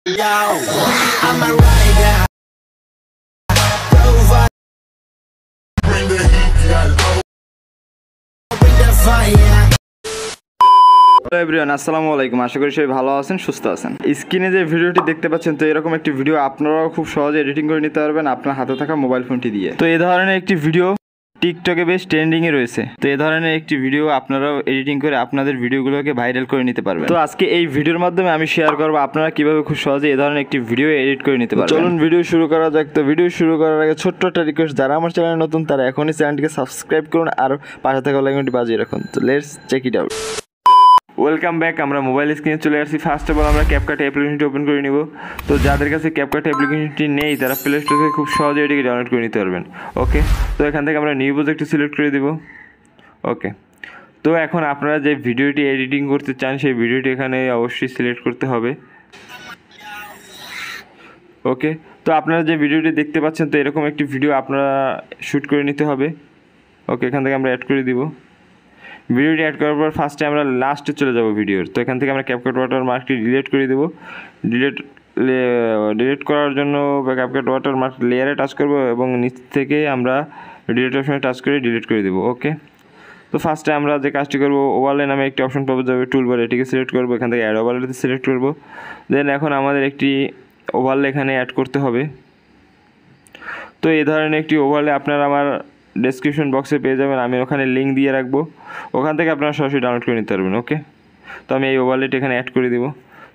I'm a rider. Bring the heat, girl. Bring the fire. Hello everyone, আসসালামু আলাইকুম। আশা করি সবাই ভালো আছেন, সুস্থ আছেন। স্ক্রিনে যে ভিডিওটি দেখতে পাচ্ছেন, তো এরকম একটি ভিডিও আপনারাও খুব সহজে এডিটিং করে নিতে পারবেন আপনার হাতে থাকা মোবাইল ফোনটি দিয়ে। তো এই ধরনের একটি ভিডিও টিকটকে বেশ ট্রেন্ডিংয়ে রয়েছে। তো এই ধরনের একটি ভিডিও আপনারাও এডিটিং করে আপনাদের ভিডিওগুলোকে ভাইরাল করে নিতে পারবেন। তো আজকে এই ভিডিওর মাধ্যমে আমি শেয়ার করবো আপনারা কিভাবে খুব সহজে এই ধরনের একটি ভিডিও এডিট করে নিতে পারবেন। চলুন ভিডিও শুরু করা যাক। তো ভিডিও শুরু করার আগে ছোট্ট একটা রিকোয়েস্ট, যারা আমার চ্যানেলে নতুন তারা এখনই চ্যানেলটিকে সাবস্ক্রাইব করুন আর পাশে থাকা বেল আইকনটি বাজিয়ে রাখুন। তো let's check it out. Welcome back. আমরা মোবাইল স্ক্রিনে চলে আসছি। ফার্স্ট অফ অল আমরা ক্যাপকাট অ্যাপ্লিকেশনটি ওপেন করে নিব। তো যাদের কাছে ক্যাপকাট অ্যাপ্লিকেশনটি নেই তারা প্লে স্টোর থেকে খুব সহজে এটিকে ডাউনলোড করে নিতে পারবেন। ওকে, তো এখান থেকে আমরা নিউ প্রজেক্টটি সিলেক্ট করে দিব। ওকে, তো এখন আপনারা যে ভিডিওটি এডিটিং করতে চান সেই ভিডিওটি এখানে অবশ্যই সিলেক্ট করতে হবে। ওকে, তো আপনারা যে ভিডিওটি দেখতে পাচ্ছেন, তো এরকম একটি ভিডিও আপনারা শ্যুট করে নিতে হবে। ওকে, এখান থেকে আমরা অ্যাড করে দিব। ভিডিওটি অ্যাড করার পর ফার্স্টে আমরা লাস্টে চলে যাব ভিডিওর। তো এখান থেকে আমরা ক্যাপকাট ওয়াটারমার্কটি ডিলিট করে দেবো। ডিলিট করার জন্য ক্যাপকাট ওয়াটারমার্ক লেয়ারে টাচ করব এবং নিচ থেকে আমরা ডিলিট অপশনে টাচ করে ডিলিট করে দেবো। ওকে, তো ফার্স্টে আমরা যে কাজটি করবো, ওভারলে নামে একটি অপশন পাবো যাবে টুলবার, এটিকে সিলেক্ট করবো। এখান থেকে অ্যাড ওভারলেতে সিলেক্ট করবো। দেন এখন আমাদের একটি ওভারলে এখানে অ্যাড করতে হবে। তো এই ধরনের একটি ওভারলে আপনারা আমার ডেসক্রিপশন বক্সে পেয়ে যাবেন, আমি ওখানে লিঙ্ক দিয়ে রাখবো, ওখান থেকে আপনারা সরাসরি ডাউনলোড করে নিতে পারবেন। ওকে, তো আমি এই ওভারলেটি এখানে অ্যাড করে দিব।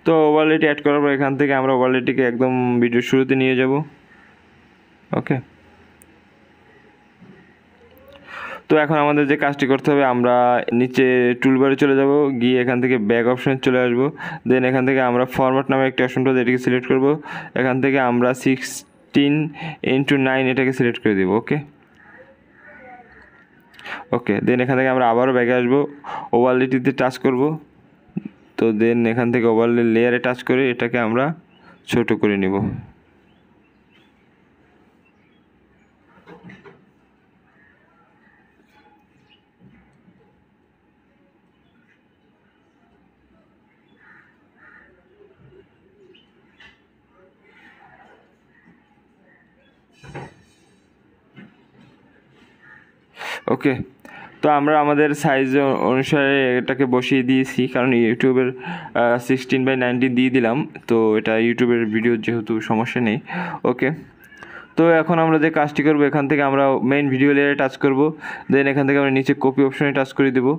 তো ওভারলেটি অ্যাড করার পর এখান থেকে আমরা ওভারলেটিকে একদম ভিডিওর শুরুতে নিয়ে যাব। ওকে, তো এখন আমাদের যে কাজটি করতে হবে, আমরা নিচে টুলবারে চলে যাব, গিয়ে এখান থেকে ব্যাক অপশনে চলে আসব। দেন এখান থেকে আমরা ফরম্যাট নামে একটি অপশন পাবো, এটিকে সিলেক্ট করব। এখান থেকে আমরা 16:9 এটাকে সিলেক্ট করে দেব। ওকে, ওকে, দেন এখান থেকে আমরা আবারও ব্যাগে আসবো, ওভারলেটিতে টাচ করব। তো দেন এখান থেকে ওভারলে লেয়ারে টাচ করে এটাকে আমরা ছোট করে নিব। ওকে, তো আমরা আমাদের সাইজ অনুসারে এটাকে বসিয়ে দিয়েছি, কারণ ইউটিউবের 16:9 দিয়ে দিলাম। তো এটা ইউটিউবের ভিডিও যেহেতু সমস্যা নেই। ওকে, তো এখন আমরা যে কাজটি করবো, এখান থেকে আমরা মেইন ভিডিও লেয়ারে টাচ করব। দেন এখান থেকে আমরা নিচে কপি অপশনে টাচ করে দেবো।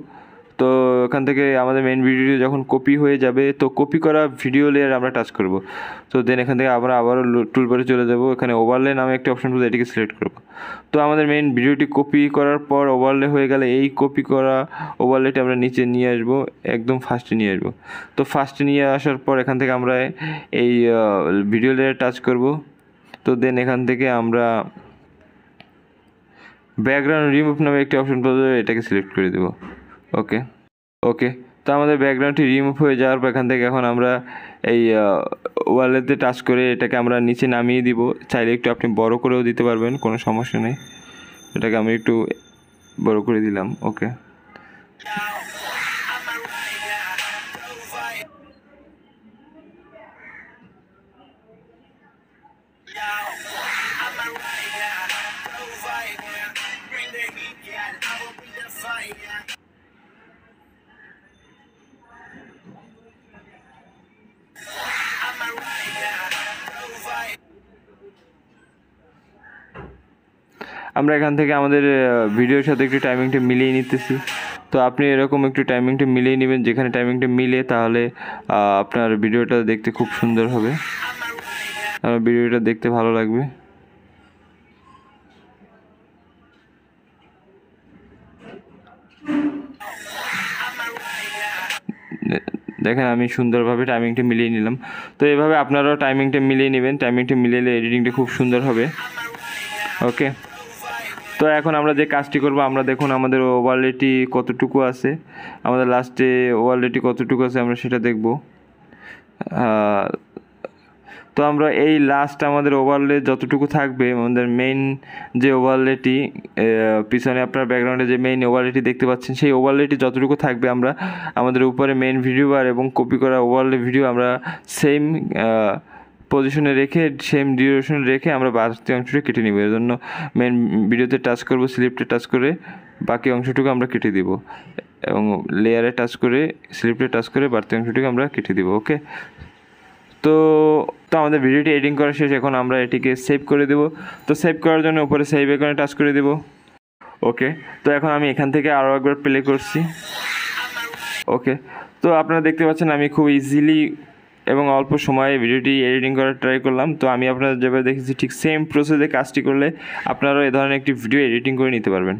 তো এখান থেকে আমাদের মেইন ভিডিও যখন কপি হয়ে যাবে, তো কপি করা ভিডিও লেয়ার আমরা টাচ করব। তো দেন এখান থেকে আমরা আবারও টুলবারে চলে যাব, এখানে ওভারলে নামে একটা অপশন পাবো, এটিকে সিলেক্ট করব। তো আমাদের মেইন ভিডিওটি কপি করার পর ওভারলে হয়ে গেলে এই কপি করা ওভারলেটি আমরা নিচে নিয়ে আসব, একদম ফার্স্টে নিয়ে আসব। তো ফার্স্টে নিয়ে আসার পর এখান থেকে আমরা এই ভিডিও লেয়ারে টাচ করব। তো দেন এখান থেকে আমরা ব্যাকগ্রাউন্ড রিমুভ নামে একটি অপশন পাবো, এটাকে সিলেক্ট করে দেব। ওকে, ওকে, তো আমাদের ব্যাকগ্রাউন্ডটি রিমুভ হয়ে যাওয়ার পর এখান থেকে এখন আমরা এই ওয়ালেতে টাচ করে এটাকে আমরা নিচে নামিয়ে দিব। চাইলে একটু আপনি বড় করেও দিতে পারবেন, কোনো সমস্যা নেই। এটাকে আমি একটু বড় করে দিলাম। ওকে, আমরা এখান থেকে আমাদের ভিডিওর সাথে একটু টাইমিংটা মিলিয়ে নিতেছি। তো আপনি এরকম একটু টাইমিংটা মিলিয়ে নেবেন, যেখানে টাইমিংটা মিলে তাহলে আপনার ভিডিওটা দেখতে খুব সুন্দর হবে, আপনার ভিডিওটা দেখতে ভালো লাগবে। দেখেন আমি সুন্দরভাবে টাইমিংটা মিলিয়ে নিলাম। তো এভাবে আপনারাও টাইমিংটা মিলিয়ে নেবেন, টাইমিংটা মিলিয়ে এডিটিংটা খুব সুন্দর হবে। ওকে, তো এখন আমরা যে কাজটি করব, আমরা দেখুন আমাদের ওভারলেটি কতটুকু আছে, আমাদের লাস্টে ওভারলেটি কতটুকু আছে আমরা সেটা দেখব। তো আমরা এই লাস্ট আমাদের ওভারলে যতটুকু থাকবে, আমাদের মেইন যে ওভারলেটি পিছনে আপনার ব্যাকগ্রাউন্ডে যে মেইন ওভারলেটি দেখতে পাচ্ছেন, সেই ওভারলেটি যতটুকু থাকবে আমরা আমাদের উপরে মেইন ভিডিও বার এবং কপি করা ওভারলে ভিডিও আমরা সেম পজিশনে রেখে সেম ডিউরেশন রেখে আমরা বাড়তি অংশটা কেটে নিব। এর জন্য মেন ভিডিওতে টাচ করব, স্লিপটা টাচ করে বাকি অংশটুকু আমরা কেটে দিব এবং লেয়ারে টাচ করে স্লিপে টাচ করে বাড়তি অংশটুকু আমরা কেটে দিব। ওকে, তো আমাদের ভিডিওটি এডিটিং করা শেষ। এখন আমরা এটিকে সেভ করে দেব। তো সেভ করার জন্য উপরে সেভ আইকনে টাচ করে দেব। ওকে, তো এখন আমি এখান থেকে আরও একবার প্লে করছি। ওকে, তো আপনারা দেখতে পাচ্ছেন আমি খুব ইজিলি এবং অল্প সময়ে ভিডিওটি এডিটিং করার ট্রাই করলাম। তো আমি আপনারা যেভাবে দেখেছি ঠিক সেম প্রসেসে কাজটি করলে আপনারাও এই ধরনের একটি ভিডিও এডিটিং করে নিতে পারবেন।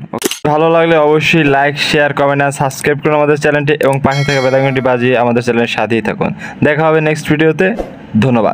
ভালো লাগলে অবশ্যই লাইক, শেয়ার, কমেন্ট আর সাবস্ক্রাইব করুন আমাদের চ্যানেলটি এবং পাশে থাকা বেল আইকনটি বাজিয়ে আমাদের চ্যানেলের সাথেই থাকুন। দেখা হবে নেক্সট ভিডিওতে। ধন্যবাদ।